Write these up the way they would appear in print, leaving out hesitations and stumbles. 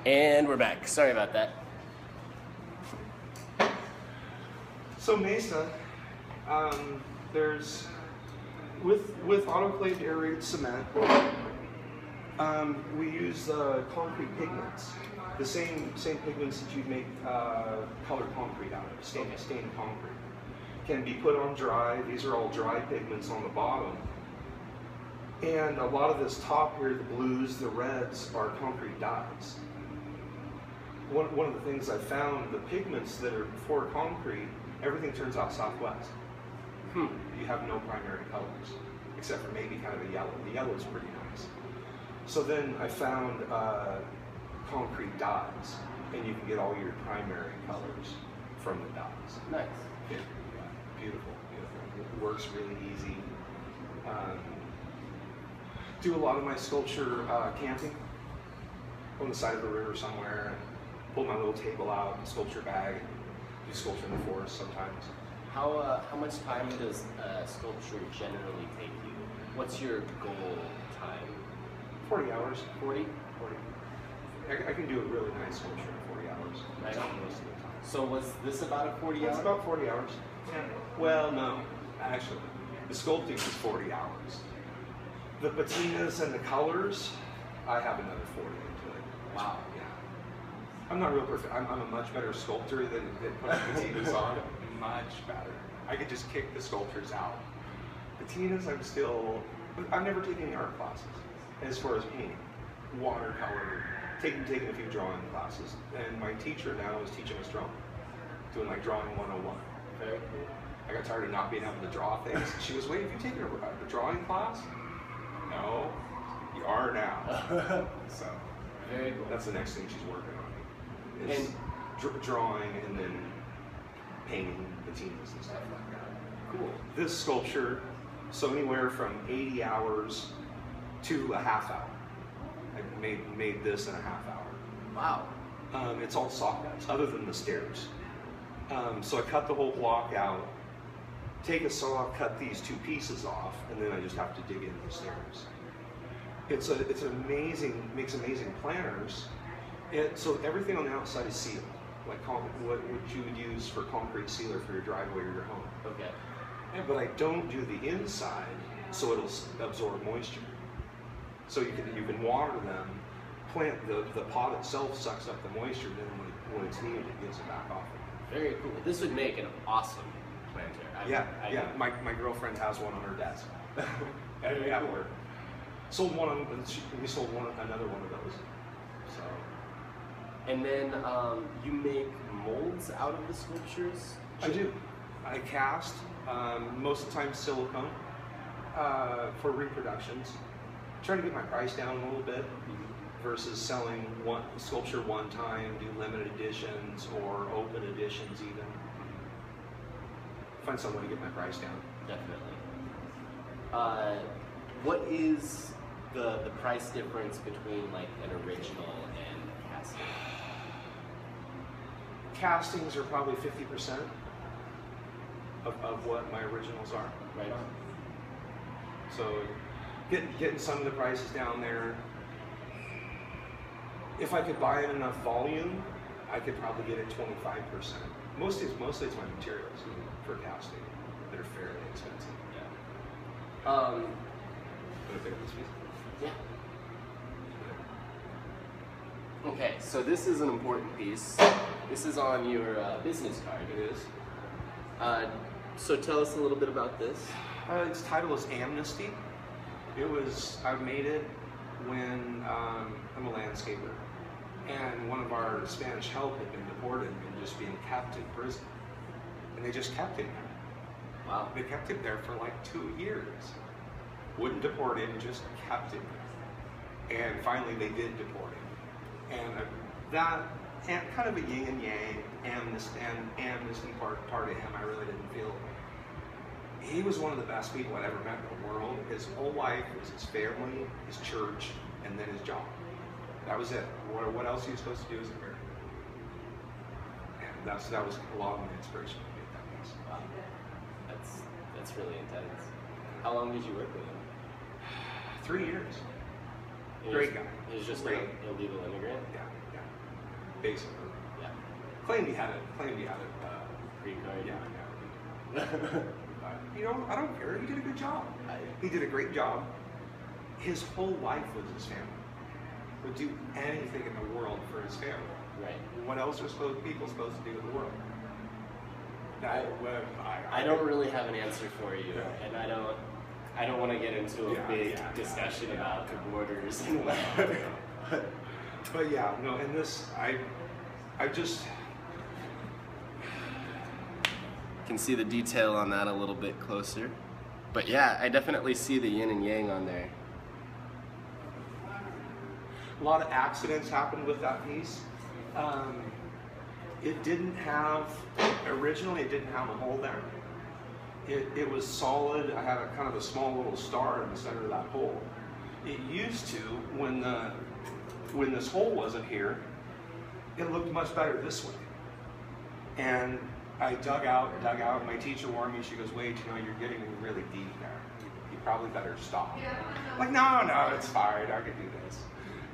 And we're back. Sorry about that. So Mesa, there's with autoclaved aerated cement, we use concrete pigments, the same pigments that you'd make colored concrete out of, stained concrete. Can be put on dry. These are all dry pigments on the bottom. And a lot of this top here, the blues, the reds, are concrete dyes. One of the things I found, the pigments that are for concrete, everything turns out southwest. You have no primary colors, except for maybe kind of a yellow. The yellow is pretty nice. So then I found concrete dyes, and you can get all your primary colors from the dyes. Nice. Yeah, beautiful, beautiful. It works really easy. Do a lot of my sculpture camping on the side of a river somewhere, and pull my little table out, and sculpture bag, and do sculpture in the forest sometimes. How much time does sculpture generally take you? What's your goal time? 40 hours. 40? 40. I can do a really nice sculpture in 40 hours. Right on. Most of the time. So was this about a 40 hours? It's about 40 hours. Yeah. Well, no, actually, the sculpting is 40 hours. The patinas and the colors, I have another 40 into it. Wow. Yeah. I'm not real perfect. I'm a much better sculptor than putting patinas on. Much better. I could just kick the sculptures out. Patinas, I've never taken any art classes as far as painting, watercolor, taking a few drawing classes. And my teacher now is teaching us drawing, doing like drawing 101. Very cool. I got tired of not being able to draw things. She goes, "Wait, have you taken a drawing class?" No, you are now. So very cool. That's the next thing she's working on. Is drawing and then painting patinas and stuff like that. Cool. This sculpture, so anywhere from 80 hours to a half hour. I made this in a half hour. Wow. It's all soft cuts, other than the stairs. So I cut the whole block out, take a saw, cut these two pieces off, and then I just have to dig into the stairs. It's amazing, makes amazing planners. So everything on the outside is sealed, like what you would use for concrete sealer for your driveway or your home. Okay. But I don't do the inside, so it'll absorb moisture. So you can water them. Plant the pot itself sucks up the moisture. Then when it's needed, it gives it back off. Very cool. This would make an awesome planter. Yeah. My girlfriend has one on her desk. Very at cool. work. Sold one. We sold another one of those. So. And then you make molds out of the sculptures? I do. I cast, most of the time silicone, for reproductions. Try to get my price down a little bit versus selling one sculpture one time, do limited editions or open editions even. Find some way to get my price down. Definitely. What is the price difference between like an original and a casting? Castings are probably 50% of what my originals are. Right on. So getting some of the prices down there. If I could buy in enough volume, I could probably get it 25%. Mostly it's my materials for casting that are fairly expensive. Yeah. Want to pick up this piece? Yeah. Okay, so this is an important piece. This is on your business card. It is. So tell us a little bit about this. Its title is Amnesty. I made it when I'm a landscaper, and one of our Spanish help had been deported and just being kept in prison. And they just kept him there. Wow. They kept him there for like 2 years. Wouldn't deport him, just kept him there. And finally they did deport him. And that, and kind of a yin and yang, amnesty part of him, I really didn't feel. He was one of the best people I'd ever met in the world. His whole life was his family, his church, and then his job. That was it. What else are you supposed to do as a American? And that was a lot of my inspiration to make that piece. Wow. That's really intense. How long did you work with him? 3 years. He Great guy. He was just Great. an illegal immigrant? Yeah. basically. Yeah. Claimed he had it. Green card. Yeah. You know, I don't care. He did a good job. He did a great job. His whole life was his family. Would do anything in the world for his family. Right. What else are people supposed to do in the world? I don't really have an answer for you, and I don't want to get into a big discussion about the borders and whatever. But yeah, no, and this, I just can see the detail on that a little bit closer. But yeah, I definitely see the yin and yang on there. a lot of accidents happened with that piece. It didn't have, originally it didn't have a hole there. It was solid. I had a kind of a small little star in the center of that hole. It used to, when this hole wasn't here, it looked much better this way. And I dug out, and my teacher warned me, she goes, Wade, you know, you're getting really deep there. You probably better stop. I'm like, no, it's fine, I can do this.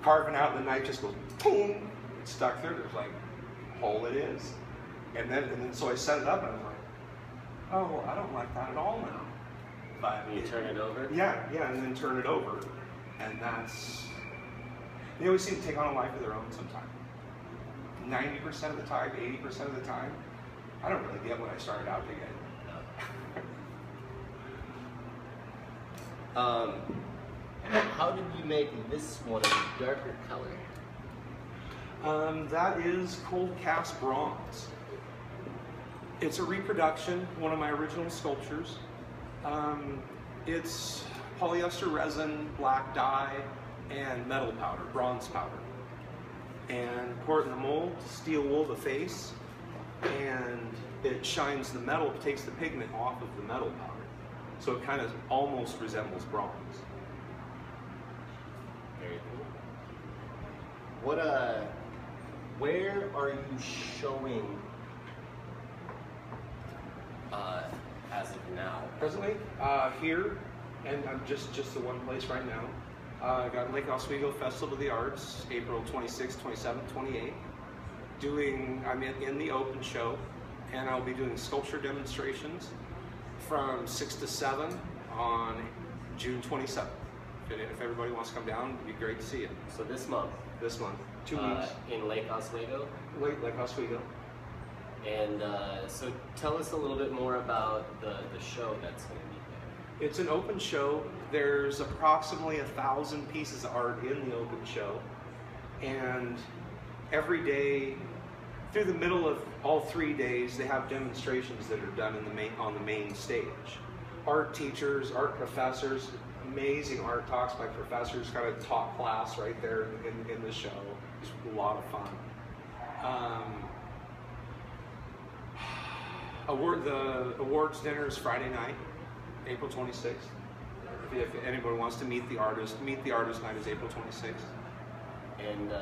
Carving out, and the knife just goes, boom, it's stuck through. There's like, hole it is. And then so I set it up, and I was like, oh, well, I don't like that at all now. But you turn it over? Yeah, and then turn it over. And that's, they always seem to take on a life of their own sometimes. 90% of the time, 80% of the time, I don't really get what I started out to get. How did you make this one a darker color? That is cold cast bronze. It's a reproduction, one of my original sculptures. It's polyester resin, black dye, and metal powder, bronze powder. And pour it in the mold, steel wool the face, and it shines the metal, takes the pigment off of the metal powder. So it kind of almost resembles bronze. Very cool. Where are you showing as of now? Presently, here, and I'm just the one place right now. I got Lake Oswego Festival of the Arts, April 26th, 27th, 28th. I'm in the open show, and I'll be doing sculpture demonstrations from 6 to 7 on June 27th. If everybody wants to come down, it'd be great to see you. So this month? This month, 2 weeks. In Lake Oswego? Lake Oswego. And so tell us a little bit more about the show that's going to be there. It's an open show. There's approximately 1,000 pieces of art in the open show. And every day, through the middle of all 3 days, they have demonstrations that are done on the main stage. Art teachers, art professors, amazing art talks by professors, kind of top class right there in the show. It's a lot of fun. The awards dinner is Friday night, April 26th. If anybody wants to meet the artist night is April 26th. And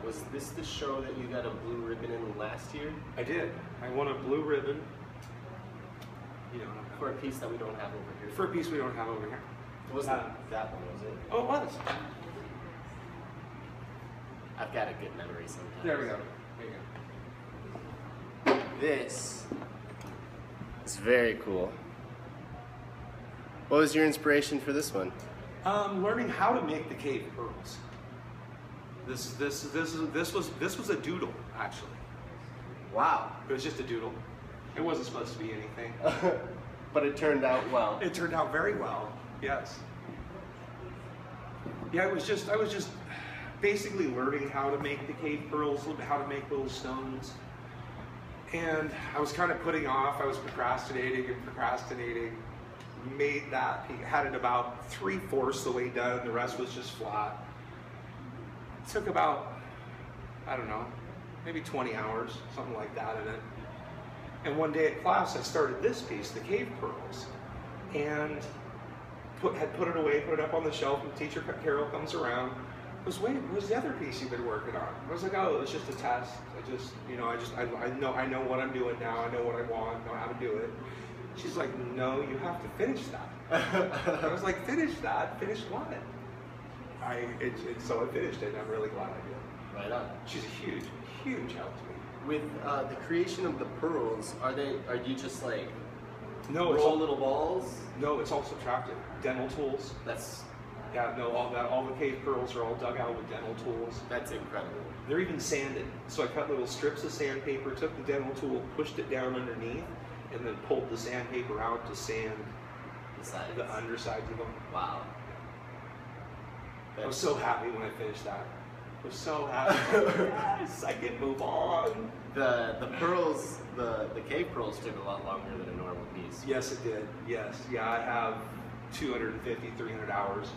was this the show that you got a blue ribbon in last year? I did. I won a blue ribbon. You know, for a piece that we don't have over here. For a piece we don't have over here. It wasn't that one, was it? Oh, it was. I've got a good memory sometimes. There we go. There you go. This is very cool. What was your inspiration for this one? Learning how to make the cave pearls. This was a doodle, actually. Wow. It was just a doodle. It wasn't supposed to be anything. But it turned out well. It turned out very well. Yes. Yeah, I was just basically learning how to make the cave pearls, how to make little stones. And I was kind of putting off, I was procrastinating. Made that, had it about 3/4 the way done, the rest was just flat. It took about, I don't know, maybe 20 hours, something like that in it. And one day at class I started this piece, the cave pearls, and had put it away, put it up on the shelf, and teacher Carol comes around, goes, Wait, where's the other piece you've been working on? I was like, oh, it was just a test. I know what I'm doing now, I know what I want, know how to do it. She's like, no, you have to finish that. I was like, finish that? Finish what? So I finished it, and I'm really glad I did. Right on. She's a huge help to me. With the creation of the pearls, are you just like no, roll little balls? No, it's all subtractive. Dental tools. That's yeah, no, all the cave pearls are all dug out with dental tools. That's incredible. They're even sanded. So I cut little strips of sandpaper, took the dental tool, pushed it down underneath, and then pulled the sandpaper out to sand the undersides of them. Wow. I was so happy when I finished that. I was so happy. Yes, I can move on. The pearls, the cave pearls took a lot longer than a normal piece. Yes, it did. Yes. Yeah, I have 250, 300 hours.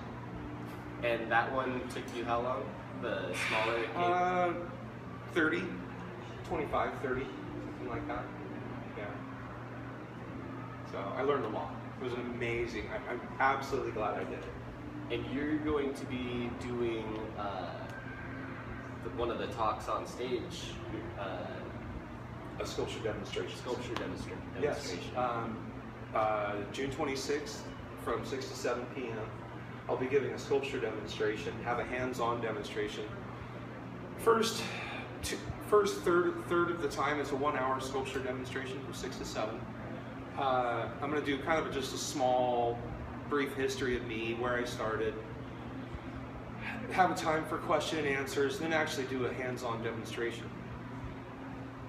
And that one took you how long? The smaller cave? 30, 25, 30, something like that. Yeah. So I learned a lot. It was amazing. I'm absolutely glad I did it. And you're going to be doing one of the talks on stage. A sculpture demonstration. Yes. June 26th from 6 to 7 p.m. I'll be giving a sculpture demonstration, have a hands-on demonstration. First third of the time is a 1-hour sculpture demonstration from 6 to 7. I'm going to do kind of just a small, brief history of me, where I started, have a time for question and answers, then actually do a hands-on demonstration.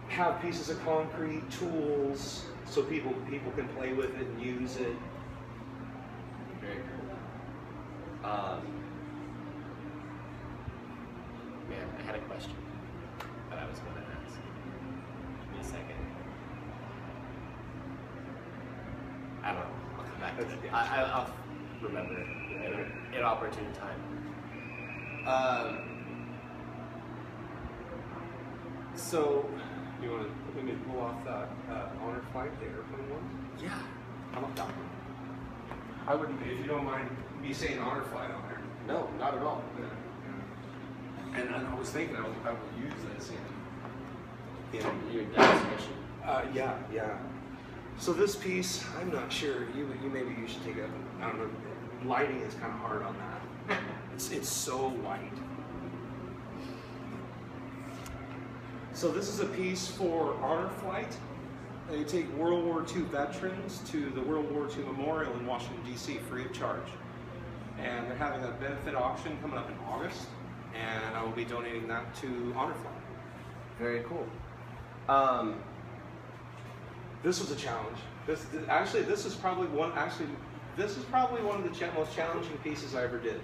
Have pieces of concrete, tools, so people can play with it and use it. Very cool. Man, I had a question that I was going to ask. Give me a second. I don't know. I'll come back to it. I'll remember it in opportune time. So, You want to let me pull off that honor flight, the airplane one? yeah. How about that one? I wouldn't, if you don't mind me saying honor flight on there. No, not at all. Yeah. And I was thinking I will use this in Your demonstration. yeah. So this piece, I'm not sure. Maybe you should take a. I don't know. Lighting is kind of hard on that. It's so white. So this is a piece for honor flight. They take World War II veterans to the World War II Memorial in Washington, D.C. free of charge. And they're having a benefit auction coming up in August, and I will be donating that to Honor Flight. Very cool. This was a challenge. This is probably one of the most challenging pieces I ever did.